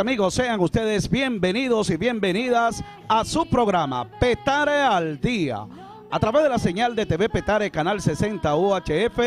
amigos, sean ustedes bienvenidos y bienvenidas a su programa Petare al Día, a través de la señal de TV Petare, Canal 60 UHF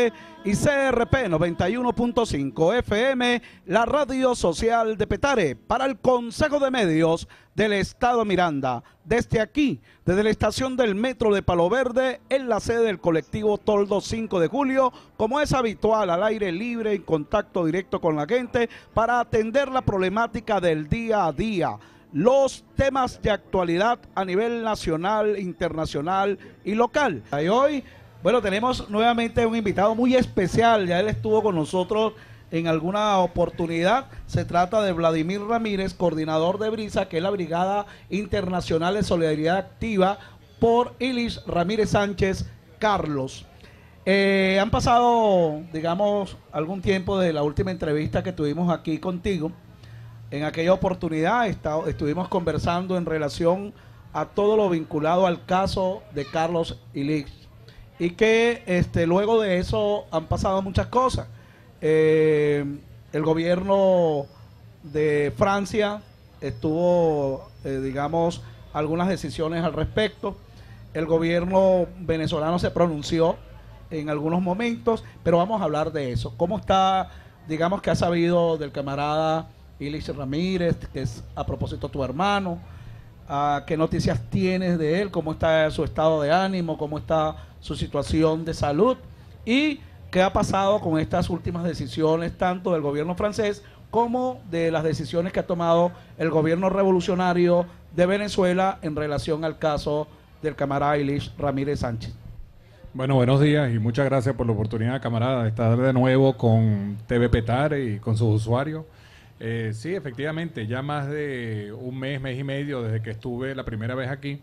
y CRP 91.5 FM, la radio social de Petare, para el Consejo de Medios del Estado Miranda. Desde aquí, desde la estación del Metro de Palo Verde, en la sede del colectivo Toldo 5 de Julio, como es habitual, al aire libre, en contacto directo con la gente, para atender la problemática del día a día, los temas de actualidad a nivel nacional, internacional y local. Y hoy, bueno, tenemos nuevamente un invitado muy especial. Ya él estuvo con nosotros en alguna oportunidad. Se trata de Vladimir Ramírez, coordinador de BRISA, que es la Brigada Internacional de Solidaridad Activa por Ilich Ramírez Sánchez Carlos. Han pasado, digamos, algún tiempo de la última entrevista que tuvimos aquí contigo. En aquella oportunidad estuvimos conversando en relación a todo lo vinculado al caso de Carlos Ilich, y que luego de eso han pasado muchas cosas. El gobierno de Francia estuvo, digamos, algunas decisiones al respecto. El gobierno venezolano se pronunció en algunos momentos, pero vamos a hablar de eso. ¿Cómo está, digamos, que has sabido del camarada Ilich Ramírez, que es a propósito tu hermano? ¿Qué noticias tienes de él? ¿Cómo está su estado de ánimo? ¿Cómo está su situación de salud? ¿Y qué ha pasado con estas últimas decisiones, tanto del gobierno francés como de las decisiones que ha tomado el gobierno revolucionario de Venezuela en relación al caso del camarada Ilich Ramírez Sánchez? Bueno, buenos días y muchas gracias por la oportunidad, camarada, de estar de nuevo con TV Petare y con sus usuarios. Sí, efectivamente, ya más de un mes y medio desde que estuve la primera vez aquí,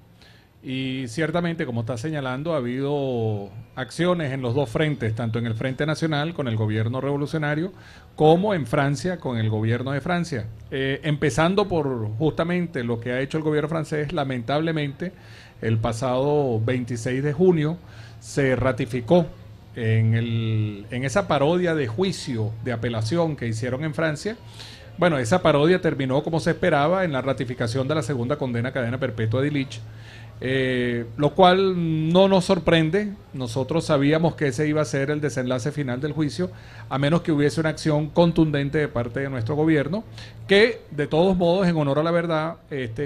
y ciertamente, como está señalando, ha habido acciones en los dos frentes, tanto en el Frente Nacional con el gobierno revolucionario, como en Francia con el gobierno de Francia. Empezando por justamente lo que ha hecho el gobierno francés. Lamentablemente, el pasado 26 de junio se ratificó en esa parodia de juicio de apelación que hicieron en Francia. Bueno, esa parodia terminó como se esperaba en la ratificación de la segunda condena a cadena perpetua de Ilich, lo cual no nos sorprende. Nosotros sabíamos que ese iba a ser el desenlace final del juicio, a menos que hubiese una acción contundente de parte de nuestro gobierno, que de todos modos, en honor a la verdad,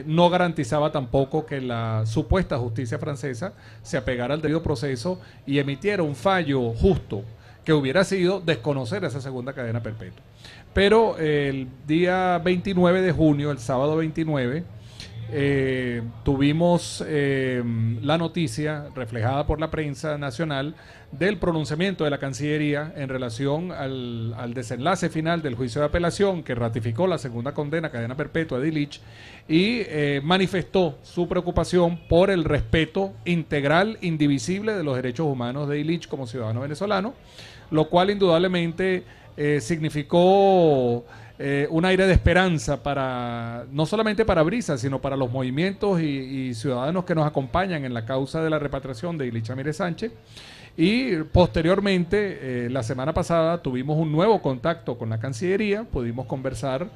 no garantizaba tampoco que la supuesta justicia francesa se apegara al debido proceso y emitiera un fallo justo, que hubiera sido desconocer esa segunda cadena perpetua. Pero el día 29 de junio, el sábado 29, tuvimos la noticia reflejada por la prensa nacional del pronunciamiento de la Cancillería en relación al desenlace final del juicio de apelación que ratificó la segunda condena a cadena perpetua de Ilich, y manifestó su preocupación por el respeto integral, indivisible de los derechos humanos de Ilich como ciudadano venezolano, lo cual indudablemente significó un aire de esperanza para no solamente para Brisa, sino para los movimientos y ciudadanos que nos acompañan en la causa de la repatriación de Ilich Ramírez Sánchez. Y posteriormente, la semana pasada, tuvimos un nuevo contacto con la Cancillería. Pudimos conversar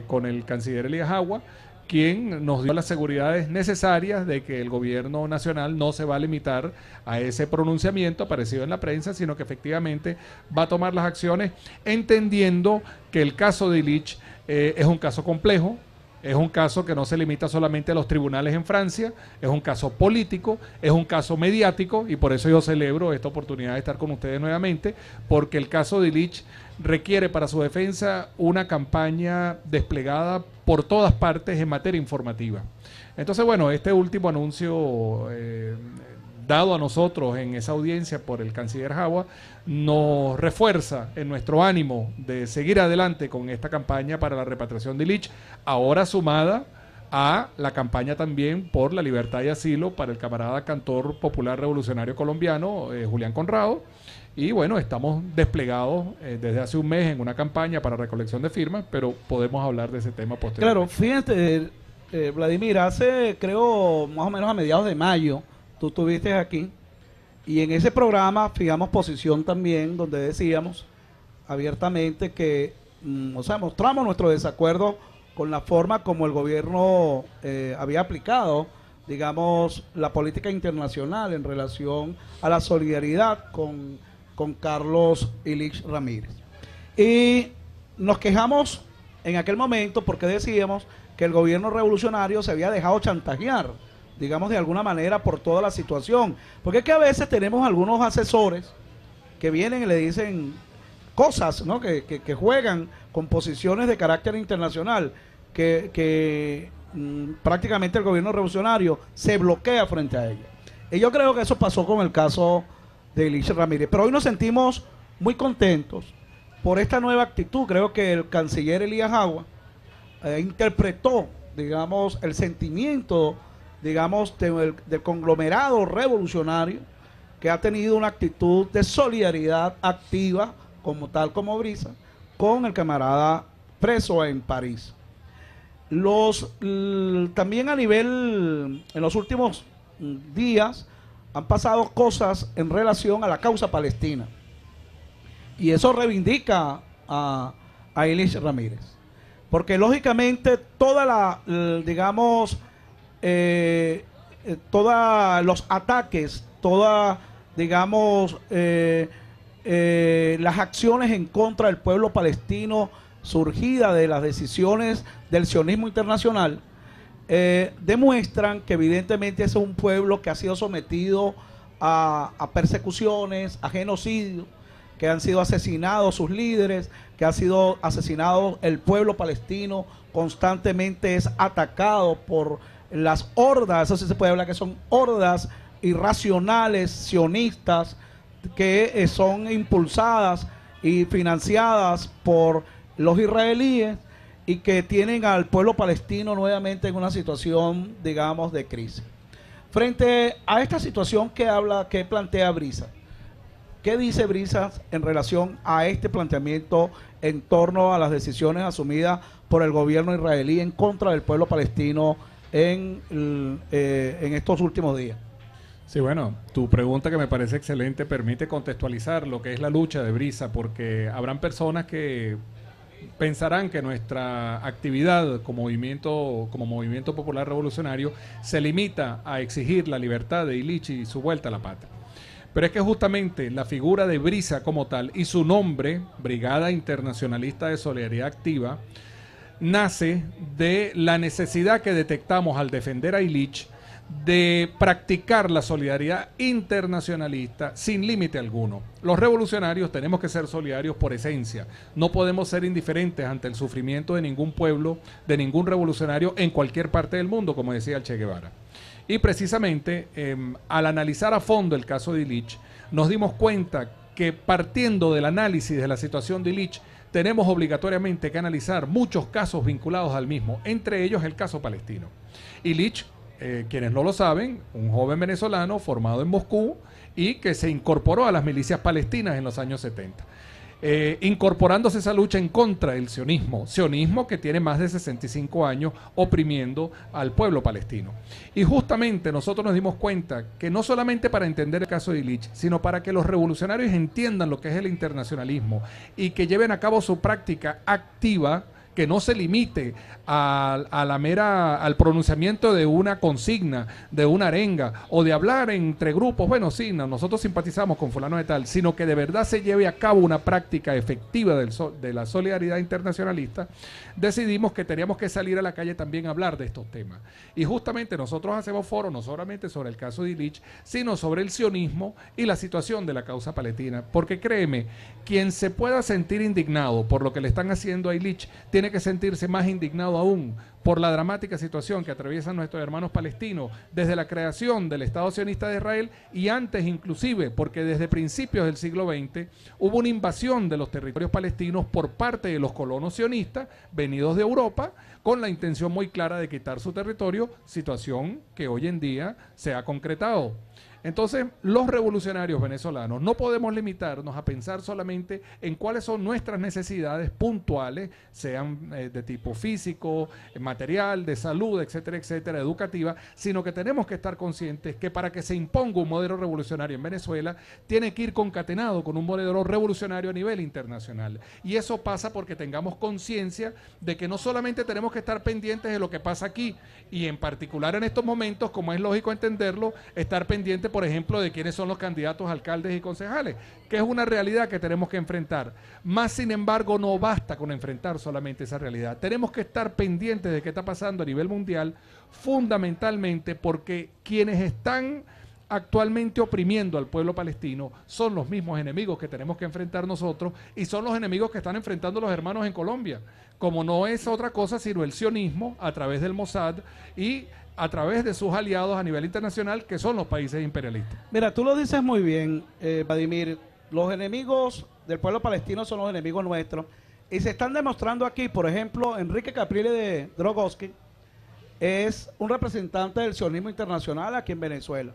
con el canciller Elías Agua, quien nos dio las seguridades necesarias de que el gobierno nacional no se va a limitar a ese pronunciamiento aparecido en la prensa, sino que efectivamente va a tomar las acciones, entendiendo que el caso de Ilich es un caso complejo, es un caso que no se limita solamente a los tribunales en Francia, es un caso político, es un caso mediático, y por eso yo celebro esta oportunidad de estar con ustedes nuevamente, porque el caso de Ilich requiere para su defensa una campaña desplegada por todas partes en materia informativa. Entonces, bueno, este último anuncio dado a nosotros en esa audiencia por el canciller Agua nos refuerza en nuestro ánimo de seguir adelante con esta campaña para la repatriación de Ilich, ahora sumada a la campaña también por la libertad y asilo para el camarada cantor popular revolucionario colombiano Julián Conrado. Y bueno, estamos desplegados desde hace un mes en una campaña para recolección de firmas, pero podemos hablar de ese tema posteriormente. Claro, fíjate, Vladimir, hace, creo, más o menos a mediados de mayo, tú estuviste aquí, y en ese programa fijamos posición también, donde decíamos abiertamente que, o sea, mostramos nuestro desacuerdo con la forma como el gobierno había aplicado, digamos, la política internacional en relación a la solidaridad con Carlos Illich Ramírez. Y nos quejamos en aquel momento porque decíamos que el gobierno revolucionario se había dejado chantajear, digamos, de alguna manera por toda la situación. Porque es que a veces tenemos algunos asesores que vienen y le dicen cosas, ¿no? que juegan con posiciones de carácter internacional, que prácticamente el gobierno revolucionario se bloquea frente a ella. Y yo creo que eso pasó con el caso de Illich Ramírez. Pero hoy nos sentimos muy contentos por esta nueva actitud. Creo que el canciller Elías Agua interpretó, digamos, el sentimiento, digamos, del conglomerado revolucionario, que ha tenido una actitud de solidaridad activa, como tal como Brisa, con el camarada preso en París. También a nivel, en los últimos días, han pasado cosas en relación a la causa palestina. Y eso reivindica a Illich Ramírez. Porque lógicamente digamos, todos los ataques, digamos, las acciones en contra del pueblo palestino surgida de las decisiones del sionismo internacional, demuestran que evidentemente ese es un pueblo que ha sido sometido a persecuciones, a genocidio, que han sido asesinados sus líderes, que ha sido asesinado el pueblo palestino, constantemente es atacado por las hordas, eso sí se puede hablar que son hordas irracionales, sionistas, que son impulsadas y financiadas por los israelíes y que tienen al pueblo palestino nuevamente en una situación, digamos, de crisis. Frente a esta situación que plantea Brisa, ¿qué dice Brisa en relación a este planteamiento en torno a las decisiones asumidas por el gobierno israelí en contra del pueblo palestino en estos últimos días? Sí, bueno, tu pregunta, que me parece excelente, permite contextualizar lo que es la lucha de Brisa, porque habrán personas que pensarán que nuestra actividad como movimiento popular revolucionario se limita a exigir la libertad de Illich y su vuelta a la patria. Pero es que justamente la figura de Brisa como tal y su nombre, Brigada Internacionalista de Solidaridad Activa, nace de la necesidad que detectamos al defender a Illich de practicar la solidaridad internacionalista sin límite alguno. Los revolucionarios tenemos que ser solidarios por esencia. No podemos ser indiferentes ante el sufrimiento de ningún pueblo, de ningún revolucionario en cualquier parte del mundo, como decía el Che Guevara. Y precisamente al analizar a fondo el caso de Illich, nos dimos cuenta que partiendo del análisis de la situación de Illich, tenemos obligatoriamente que analizar muchos casos vinculados al mismo, entre ellos el caso palestino. Illich, quienes no lo saben, un joven venezolano formado en Moscú y que se incorporó a las milicias palestinas en los años 70. Incorporándose a esa lucha en contra del sionismo que tiene más de 65 años oprimiendo al pueblo palestino. Y justamente nosotros nos dimos cuenta que no solamente para entender el caso de Illich, sino para que los revolucionarios entiendan lo que es el internacionalismo y que lleven a cabo su práctica activa, que no se limite al pronunciamiento de una consigna, de una arenga o de hablar entre grupos, bueno, sí, nosotros simpatizamos con fulano de tal, sino que de verdad se lleve a cabo una práctica efectiva de la solidaridad internacionalista. Decidimos que teníamos que salir a la calle también a hablar de estos temas. Y justamente nosotros hacemos foro no solamente sobre el caso de Illich, sino sobre el sionismo y la situación de la causa palestina. Porque créeme, quien se pueda sentir indignado por lo que le están haciendo a Illich, tiene que sentirse más indignado aún por la dramática situación que atraviesan nuestros hermanos palestinos desde la creación del Estado sionista de Israel y antes inclusive, porque desde principios del siglo XX hubo una invasión de los territorios palestinos por parte de los colonos sionistas venidos de Europa con la intención muy clara de quitar su territorio, situación que hoy en día se ha concretado. Entonces, los revolucionarios venezolanos no podemos limitarnos a pensar solamente en cuáles son nuestras necesidades puntuales, sean de tipo físico, material, de salud, etcétera, etcétera, educativa, sino que tenemos que estar conscientes que para que se imponga un modelo revolucionario en Venezuela, tiene que ir concatenado con un modelo revolucionario a nivel internacional. Y eso pasa porque tengamos conciencia de que no solamente tenemos que estar pendientes de lo que pasa aquí, y en particular en estos momentos, como es lógico entenderlo, estar pendientes, por ejemplo, de quiénes son los candidatos a alcaldes y concejales, que es una realidad que tenemos que enfrentar. Más sin embargo, no basta con enfrentar solamente esa realidad. Tenemos que estar pendientes de qué está pasando a nivel mundial, fundamentalmente porque quienes están actualmente oprimiendo al pueblo palestino son los mismos enemigos que tenemos que enfrentar nosotros y son los enemigos que están enfrentando los hermanos en Colombia, como no es otra cosa sino el sionismo a través del Mossad y a través de sus aliados a nivel internacional, que son los países imperialistas. Mira, tú lo dices muy bien, Vladimir. Los enemigos del pueblo palestino son los enemigos nuestros. Y se están demostrando aquí, por ejemplo, Enrique Capriles de Drogoski es un representante del sionismo internacional aquí en Venezuela.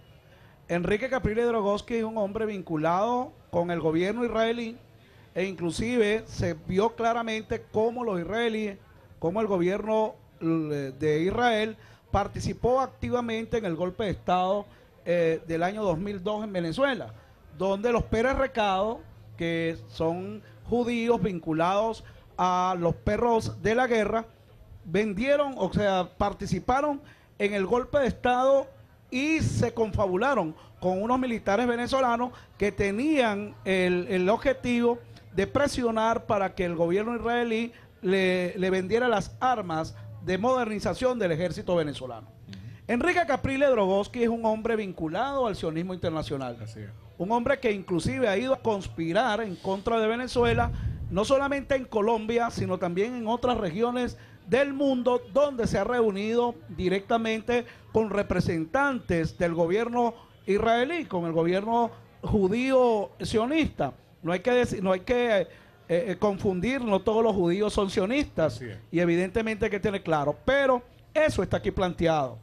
Enrique Capriles de Drogoski es un hombre vinculado con el gobierno israelí e inclusive se vio claramente cómo los israelíes, cómo el gobierno de Israel participó activamente en el golpe de Estado del año 2002 en Venezuela, donde los Pérez Recado, que son judíos vinculados a los perros de la guerra, vendieron, o sea, participaron en el golpe de Estado y se confabularon con unos militares venezolanos que tenían el objetivo de presionar para que el gobierno israelí le vendiera las armas de modernización del ejército venezolano. Enrique Capriles Drogoski es un hombre vinculado al sionismo internacional. Así es. Un hombre que inclusive ha ido a conspirar en contra de Venezuela, no solamente en Colombia, sino también en otras regiones del mundo, donde se ha reunido directamente con representantes del gobierno israelí, con el gobierno judío sionista. No hay que decir, no hay que confundir, no todos los judíos son sionistas, y evidentemente hay que tener claro, pero eso está aquí planteado.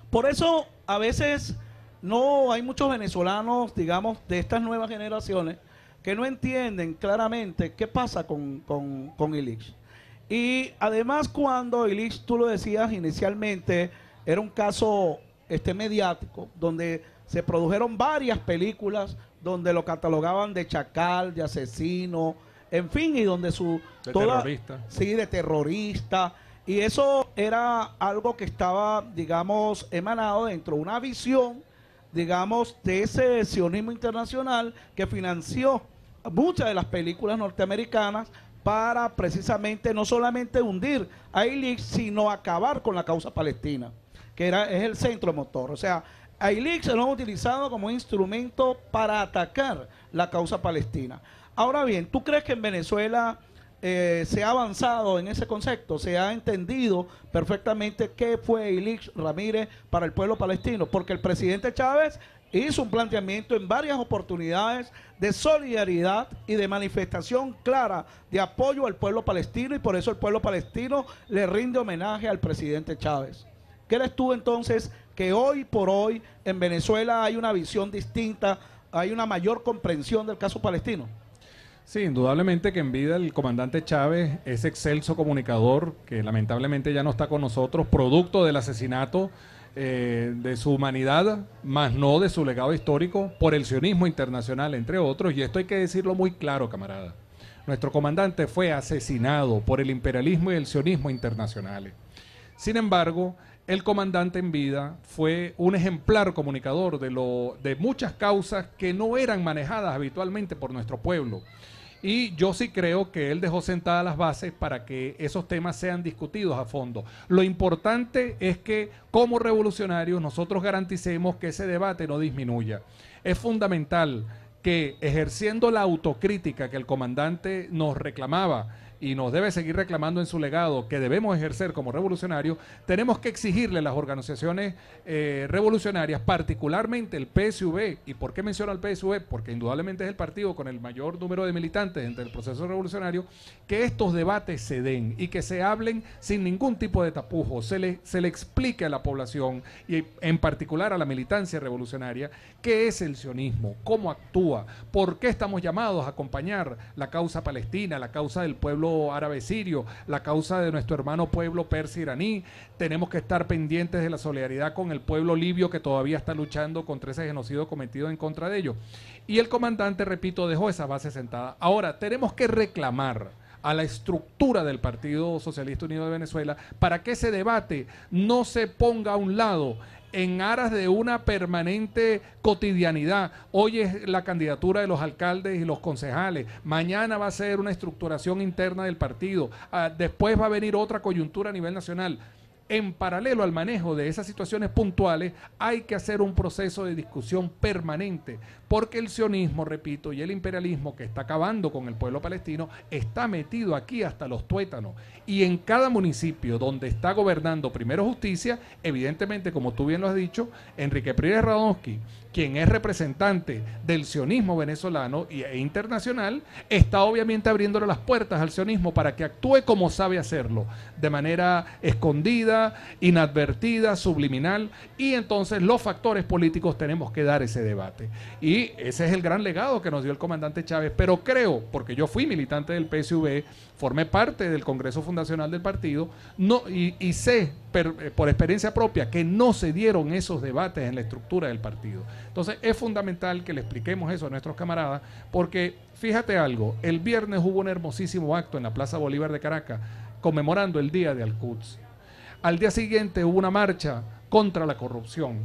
Por eso a veces no hay muchos venezolanos, digamos, de estas nuevas generaciones que no entienden claramente qué pasa con Illich. Y además, cuando Illich, tú lo decías inicialmente, era un caso mediático, donde se produjeron varias películas donde lo catalogaban de chacal, de asesino, en fin, y donde terrorista. Sí, de terrorista. Y eso era algo que estaba, digamos, emanado dentro de una visión, digamos, de ese sionismo internacional que financió muchas de las películas norteamericanas para precisamente no solamente hundir a Illich, sino acabar con la causa palestina, que es el centro motor. O sea, a Illich se lo han utilizado como instrumento para atacar la causa palestina. Ahora bien, ¿tú crees que en Venezuela se ha avanzado en ese concepto? ¿Se ha entendido perfectamente qué fue Illich Ramírez para el pueblo palestino? Porque el presidente Chávez hizo un planteamiento en varias oportunidades de solidaridad y de manifestación clara de apoyo al pueblo palestino, y por eso el pueblo palestino le rinde homenaje al presidente Chávez. ¿Qué crees tú entonces que hoy por hoy en Venezuela hay una visión distinta, hay una mayor comprensión del caso palestino? Sí, indudablemente que en vida el comandante Chávez, ese excelso comunicador que lamentablemente ya no está con nosotros, producto del asesinato de su humanidad, más no de su legado histórico, por el sionismo internacional, entre otros, y esto hay que decirlo muy claro, camarada. Nuestro comandante fue asesinado por el imperialismo y el sionismo internacionales. Sin embargo, el comandante en vida fue un ejemplar comunicador de muchas causas que no eran manejadas habitualmente por nuestro pueblo. Y yo sí creo que él dejó sentadas las bases para que esos temas sean discutidos a fondo. Lo importante es que como revolucionarios nosotros garanticemos que ese debate no disminuya. Es fundamental que, ejerciendo la autocrítica que el comandante nos reclamaba y nos debe seguir reclamando en su legado que debemos ejercer como revolucionarios, tenemos que exigirle a las organizaciones revolucionarias, particularmente el PSV. ¿Y por qué menciono al PSV? Porque indudablemente es el partido con el mayor número de militantes entre el proceso revolucionario, que estos debates se den y que se hablen sin ningún tipo de tapujo, se le explique a la población y en particular a la militancia revolucionaria qué es el sionismo, cómo actúa, por qué estamos llamados a acompañar la causa palestina, la causa del pueblo árabe sirio, la causa de nuestro hermano pueblo persa iraní. Tenemos que estar pendientes de la solidaridad con el pueblo libio que todavía está luchando contra ese genocidio cometido en contra de ellos. Y el comandante, repito, dejó esa base sentada. Ahora, tenemos que reclamar a la estructura del Partido Socialista Unido de Venezuela para que ese debate no se ponga a un lado en aras de una permanente cotidianidad. Hoy es la candidatura de los alcaldes y los concejales, mañana va a ser una estructuración interna del partido, después va a venir otra coyuntura a nivel nacional. En paralelo al manejo de esas situaciones puntuales, hay que hacer un proceso de discusión permanente, porque el sionismo, repito, y el imperialismo que está acabando con el pueblo palestino, está metido aquí hasta los tuétanos. Y en cada municipio donde está gobernando primero justicia, evidentemente, como tú bien lo has dicho, Enrique Pérez Radonsky, quien es representante del sionismo venezolano e internacional, está obviamente abriéndole las puertas al sionismo para que actúe como sabe hacerlo, de manera escondida, inadvertida, subliminal, y entonces los factores políticos tenemos que dar ese debate. Y ese es el gran legado que nos dio el comandante Chávez, pero creo, porque yo fui militante del PSV, formé parte del Congreso Fundacional del partido, y sé por experiencia propia que no se dieron esos debates en la estructura del partido. Entonces es fundamental que le expliquemos eso a nuestros camaradas, porque fíjate algo, el viernes hubo un hermosísimo acto en la Plaza Bolívar de Caracas conmemorando el Día de Al-Quds. Al día siguiente hubo una marcha contra la corrupción.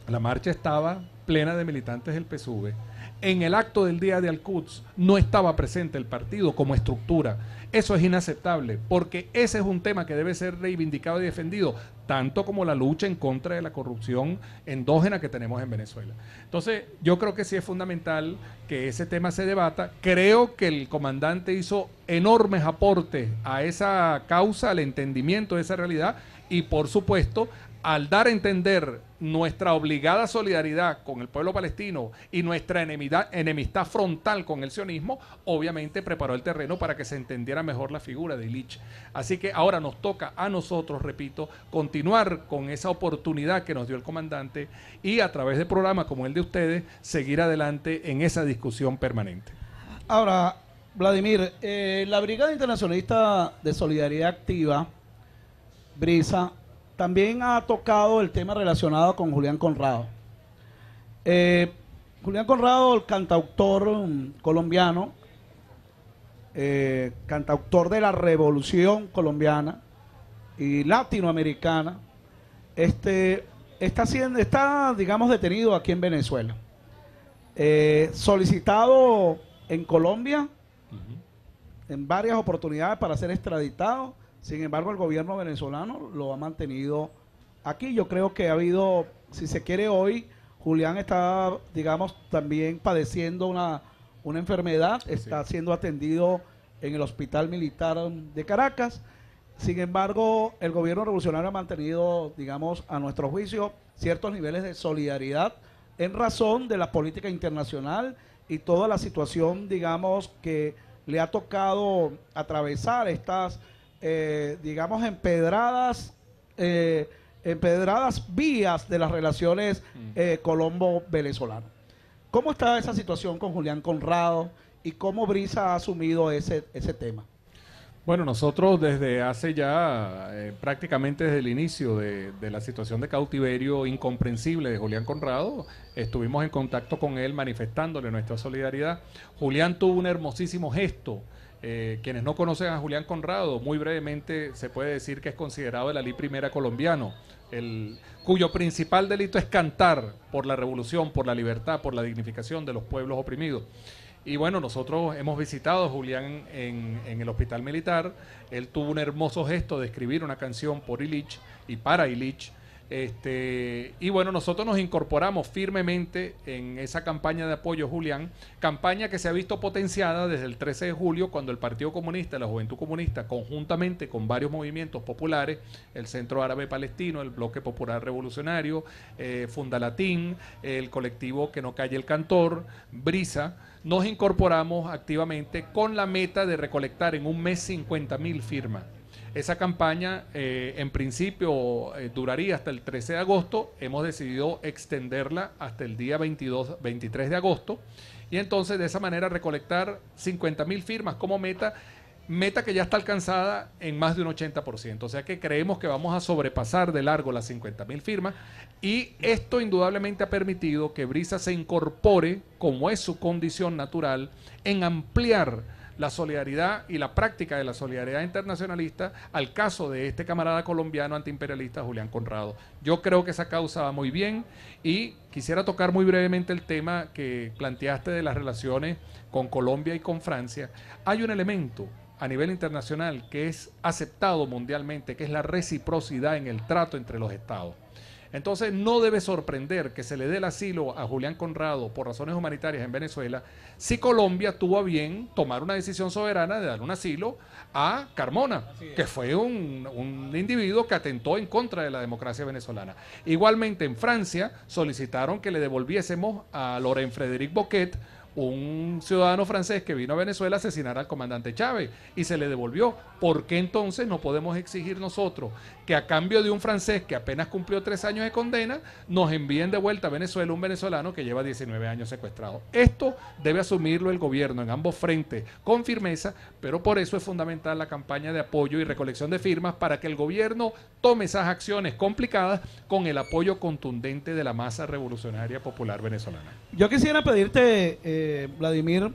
La marcha estaba plena de militantes del PSUV. En el acto del Día de Al-Quds no estaba presente el partido como estructura. Eso es inaceptable, porque ese es un tema que debe ser reivindicado y defendido, tanto como la lucha en contra de la corrupción endógena que tenemos en Venezuela. Entonces, yo creo que sí es fundamental que ese tema se debata. Creo que el comandante hizo enormes aportes a esa causa, al entendimiento de esa realidad, y por supuesto, al dar a entender nuestra obligada solidaridad con el pueblo palestino y nuestra enemistad frontal con el sionismo, obviamente preparó el terreno para que se entendiera mejor la figura de Illich. Así que ahora nos toca a nosotros, repito, continuar con esa oportunidad que nos dio el comandante y a través de programas como el de ustedes, seguir adelante en esa discusión permanente. Ahora, Vladimir, la Brigada Internacionalista de Solidaridad Activa, BRISA, también ha tocado el tema relacionado con Julián Conrado. Julián Conrado, el cantautor colombiano, cantautor de la Revolución colombiana y latinoamericana, está, digamos, detenido aquí en Venezuela. Solicitado en Colombia en varias oportunidades para ser extraditado. Sin embargo, el gobierno venezolano lo ha mantenido aquí. Yo creo que ha habido, si se quiere hoy, Julián está, digamos, también padeciendo una enfermedad, está siendo atendido en el Hospital Militar de Caracas. Sin embargo, el gobierno revolucionario ha mantenido, digamos, a nuestro juicio, ciertos niveles de solidaridad en razón de la política internacional y toda la situación, digamos, que le ha tocado atravesar estas digamos, empedradas vías de las relaciones colombo-venezolanas. ¿Cómo está esa situación con Julián Conrado y cómo BRISA ha asumido ese tema? Bueno, nosotros desde hace ya prácticamente desde el inicio de la situación de cautiverio incomprensible de Julián Conrado, estuvimos en contacto con él manifestándole nuestra solidaridad. Julián tuvo un hermosísimo gesto. Quienes no conocen a Julián Conrado, muy brevemente se puede decir que es considerado el Alí Primera colombiano, cuyo principal delito es cantar por la revolución, por la libertad, por la dignificación de los pueblos oprimidos. Y bueno, nosotros hemos visitado a Julián en el hospital militar. Él tuvo un hermoso gesto de escribir una canción por Illich y para Illich. Y bueno, nosotros nos incorporamos firmemente en esa campaña de apoyo, Julián, campaña que se ha visto potenciada desde el 13 de julio, cuando el Partido Comunista, la Juventud Comunista, conjuntamente con varios movimientos populares, el Centro Árabe Palestino, el Bloque Popular Revolucionario, Fundalatín, el colectivo Que No Calle el Cantor, Brisa, nos incorporamos activamente con la meta de recolectar en un mes 50.000 firmas. Esa campaña en principio duraría hasta el 13 de agosto, hemos decidido extenderla hasta el día 23 de agosto y entonces de esa manera recolectar 50.000 firmas como meta que ya está alcanzada en más de un 80%, o sea que creemos que vamos a sobrepasar de largo las 50.000 firmas y esto indudablemente ha permitido que Brisa se incorpore, como es su condición natural, en ampliar la solidaridad y la práctica de la solidaridad internacionalista al caso de este camarada colombiano antiimperialista Julián Conrado. Yo creo que esa causa va muy bien y quisiera tocar muy brevemente el tema que planteaste de las relaciones con Colombia y con Francia. Hay un elemento a nivel internacional que es aceptado mundialmente, que es la reciprocidad en el trato entre los estados. Entonces no debe sorprender que se le dé el asilo a Julián Conrado por razones humanitarias en Venezuela si Colombia tuvo a bien tomar una decisión soberana de dar un asilo a Carmona, que fue un individuo que atentó en contra de la democracia venezolana. Igualmente en Francia solicitaron que le devolviésemos a Laurent Frédéric Bocquet, un ciudadano francés que vino a Venezuela a asesinar al comandante Chávez y se le devolvió. ¿Por qué entonces no podemos exigir nosotros que a cambio de un francés que apenas cumplió 3 años de condena, nos envíen de vuelta a Venezuela un venezolano que lleva 19 años secuestrado? Esto debe asumirlo el gobierno en ambos frentes con firmeza, pero por eso es fundamental la campaña de apoyo y recolección de firmas para que el gobierno tome esas acciones complicadas con el apoyo contundente de la masa revolucionaria popular venezolana. Yo quisiera pedirte, Vladimir,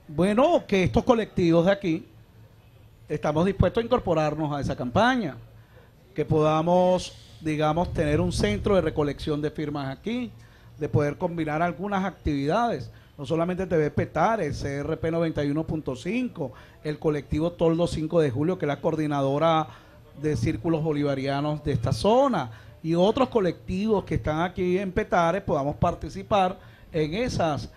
bueno, que estos colectivos de aquí estamos dispuestos a incorporarnos a esa campaña, que podamos, digamos, tener un centro de recolección de firmas aquí, de poder combinar algunas actividades, no solamente TV Petare, CRP 91.5, el colectivo Toldo 5 de Julio, que es la coordinadora de círculos bolivarianos de esta zona, y otros colectivos que están aquí en Petare, podamos participar en esas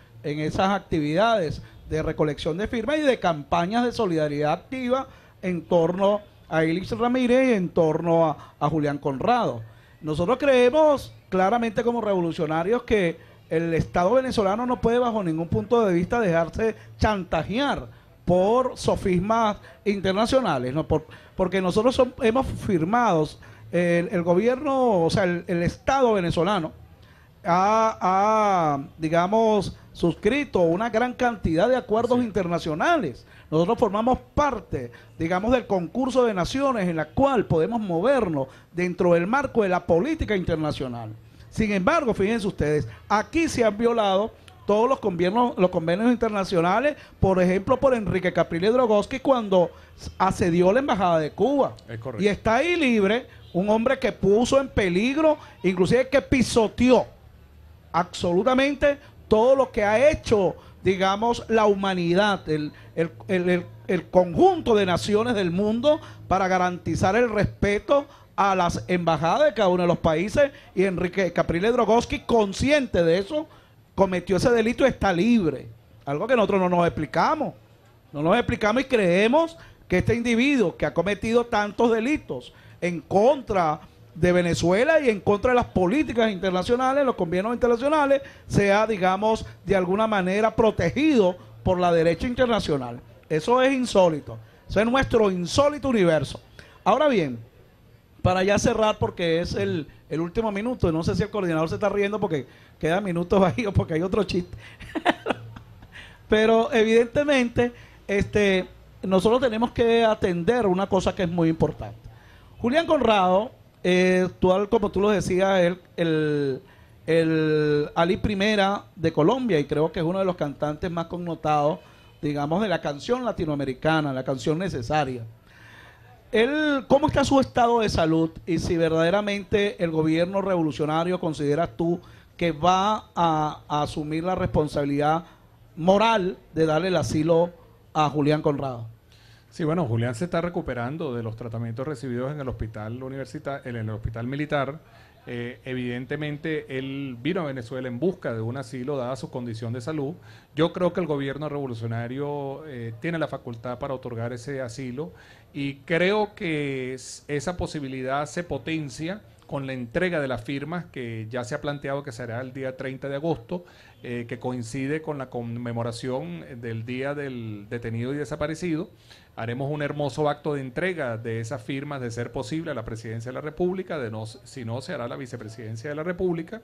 actividades de recolección de firmas y de campañas de solidaridad activa en torno a Ilich Ramírez y en torno a Julián Conrado. Nosotros creemos claramente como revolucionarios que el Estado venezolano no puede bajo ningún punto de vista dejarse chantajear por sofismas internacionales, ¿no? Porque nosotros hemos firmado, el gobierno, o sea, el Estado venezolano digamos, suscrito una gran cantidad de acuerdos internacionales. Nosotros formamos parte, digamos, del concurso de naciones en la cual podemos movernos dentro del marco de la política internacional. Sin embargo, fíjense ustedes, aquí se han violado todos los convenios internacionales, por ejemplo, por Enrique Capriles Drogoski cuando asedió la embajada de Cuba. Y está ahí libre un hombre que puso en peligro, inclusive que pisoteó absolutamente todo lo que ha hecho, digamos, la humanidad, el conjunto de naciones del mundo para garantizar el respeto a las embajadas de cada uno de los países, y Enrique Capriles Drogoski, consciente de eso, cometió ese delito y está libre. Algo que nosotros no nos explicamos. No nos explicamos y creemos que este individuo que ha cometido tantos delitos en contra de Venezuela y en contra de las políticas internacionales, los convenios internacionales, sea, digamos, de alguna manera protegido por la derecha internacional. Eso es insólito. Eso es nuestro insólito universo. Ahora bien, para ya cerrar, porque es el último minuto, no sé si el coordinador se está riendo porque quedan minutos vacíos, porque hay otro chiste. Pero evidentemente, nosotros tenemos que atender una cosa que es muy importante. Julián Conrado, como tú lo decías, el Ali Primera de Colombia, y creo que es uno de los cantantes más connotados, digamos, de la canción latinoamericana, la canción necesaria. ¿Cómo está su estado de salud? Y si verdaderamente el gobierno revolucionario consideras tú que va a asumir la responsabilidad moral de darle el asilo a Julián Conrado. Sí, bueno, Julián se está recuperando de los tratamientos recibidos en el hospital en el hospital militar. Evidentemente, él vino a Venezuela en busca de un asilo, dada su condición de salud. Yo creo que el gobierno revolucionario tiene la facultad para otorgar ese asilo y creo que esa posibilidad se potencia con la entrega de las firmas que ya se ha planteado que será el día 30 de agosto, que coincide con la conmemoración del Día del Detenido y Desaparecido. Haremos un hermoso acto de entrega de esas firmas, de ser posible, a la Presidencia de la República, si no, se hará la Vicepresidencia de la República.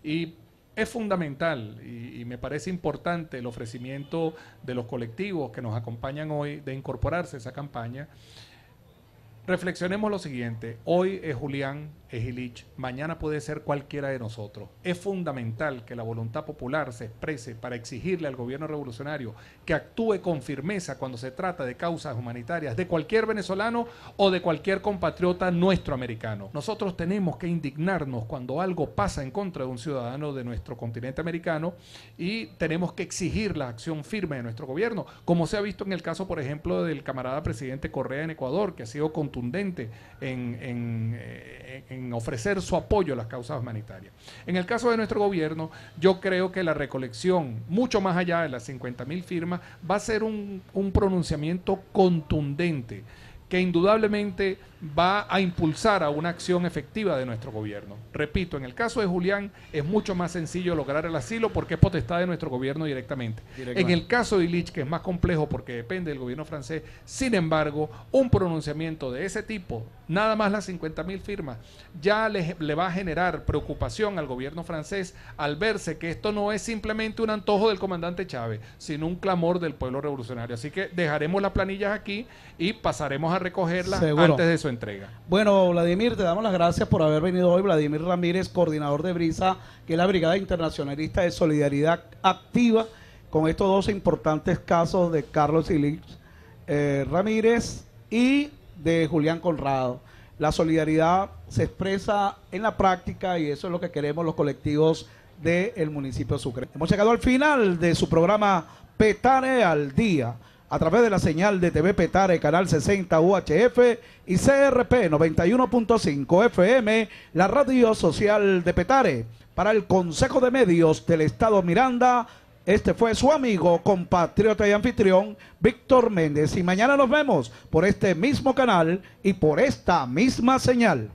Y es fundamental y me parece importante el ofrecimiento de los colectivos que nos acompañan hoy de incorporarse a esa campaña. Reflexionemos lo siguiente: hoy es Julián, es Ilich, mañana puede ser cualquiera de nosotros. Es fundamental que la voluntad popular se exprese para exigirle al gobierno revolucionario que actúe con firmeza cuando se trata de causas humanitarias de cualquier venezolano o de cualquier compatriota nuestro americano. Nosotros tenemos que indignarnos cuando algo pasa en contra de un ciudadano de nuestro continente americano y tenemos que exigir la acción firme de nuestro gobierno, como se ha visto en el caso, por ejemplo, del camarada presidente Correa en Ecuador, que ha sido contundente en ofrecer su apoyo a las causas humanitarias. En el caso de nuestro gobierno, yo creo que la recolección, mucho más allá de las 50,000 firmas, va a ser un pronunciamiento contundente que indudablemente va a impulsar a una acción efectiva de nuestro gobierno. Repito, en el caso de Julián es mucho más sencillo lograr el asilo porque es potestad de nuestro gobierno directamente. En el caso de Ilich, que es más complejo porque depende del gobierno francés, sin embargo, un pronunciamiento de ese tipo, nada más las 50,000 firmas, ya le va a generar preocupación al gobierno francés al verse que esto no es simplemente un antojo del comandante Chávez, sino un clamor del pueblo revolucionario. Así que dejaremos las planillas aquí y pasaremos a recogerlas antes de su entrega. Bueno, Vladimir, te damos las gracias por haber venido hoy. Vladimir Ramírez, coordinador de Brisa, que es la Brigada Internacionalista de Solidaridad Activa, con estos dos importantes casos de Carlos Ilich Ramírez y de Julián Conrado. La solidaridad se expresa en la práctica y eso es lo que queremos los colectivos del municipio de Sucre. Hemos llegado al final de su programa Petare al Día, a través de la señal de TV Petare, Canal 60 UHF y CRP 91.5 FM, la radio social de Petare. Para el Consejo de Medios del Estado Miranda, este fue su amigo, compatriota y anfitrión, Víctor Méndez. Y mañana nos vemos por este mismo canal y por esta misma señal.